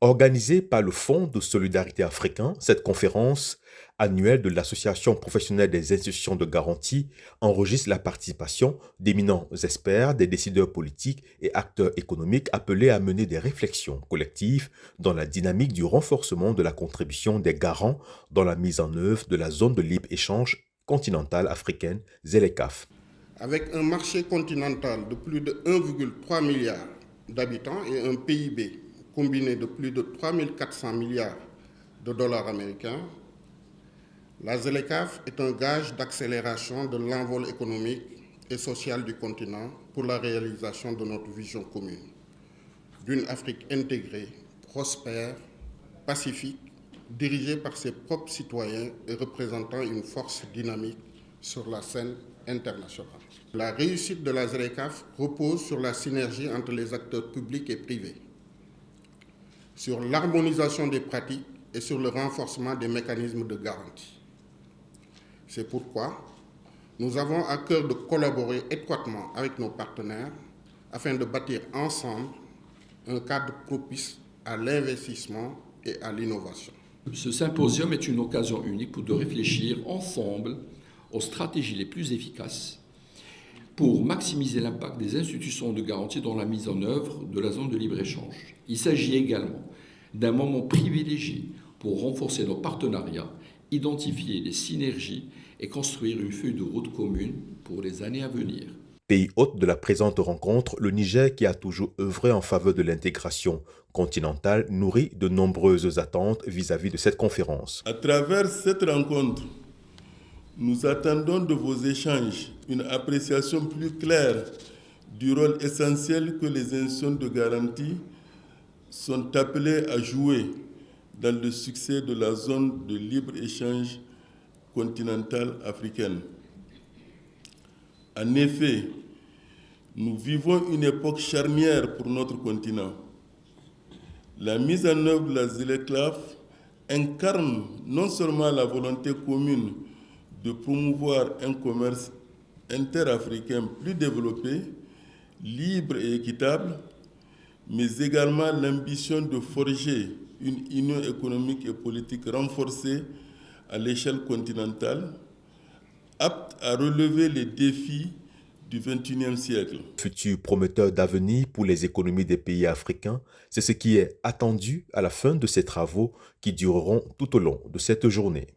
Organisée par le Fonds de solidarité africain, cette conférence annuelle de l'Association professionnelle des institutions de garantie enregistre la participation d'éminents experts, des décideurs politiques et acteurs économiques appelés à mener des réflexions collectives dans la dynamique du renforcement de la contribution des garants dans la mise en œuvre de la zone de libre-échange continentale africaine, ZLECAf. Avec un marché continental de plus de 1,3 milliard d'habitants et un PIB combiné de plus de 3 400 milliards de dollars américains, la ZLECAf est un gage d'accélération de l'envol économique et social du continent pour la réalisation de notre vision commune, d'une Afrique intégrée, prospère, pacifique, dirigée par ses propres citoyens et représentant une force dynamique sur la scène internationale. La réussite de la ZLECAf repose sur la synergie entre les acteurs publics et privés, sur l'harmonisation des pratiques et sur le renforcement des mécanismes de garantie. C'est pourquoi nous avons à cœur de collaborer étroitement avec nos partenaires afin de bâtir ensemble un cadre propice à l'investissement et à l'innovation. Ce symposium est une occasion unique pour de réfléchir ensemble aux stratégies les plus efficaces pour maximiser l'impact des institutions de garantie dans la mise en œuvre de la zone de libre-échange. Il s'agit également d'un moment privilégié pour renforcer nos partenariats, identifier les synergies et construire une feuille de route commune pour les années à venir. Pays hôte de la présente rencontre, le Niger, qui a toujours œuvré en faveur de l'intégration continentale, nourrit de nombreuses attentes vis-à-vis de cette conférence. À travers cette rencontre, nous attendons de vos échanges une appréciation plus claire du rôle essentiel que les institutions de garantie sont appelées à jouer dans le succès de la zone de libre-échange continentale africaine. En effet, nous vivons une époque charnière pour notre continent. La mise en œuvre de la ZLECAf incarne non seulement la volonté commune de promouvoir un commerce interafricain plus développé, libre et équitable, mais également l'ambition de forger une union économique et politique renforcée à l'échelle continentale, apte à relever les défis du XXIe siècle. Futur prometteur d'avenir pour les économies des pays africains, c'est ce qui est attendu à la fin de ces travaux qui dureront tout au long de cette journée.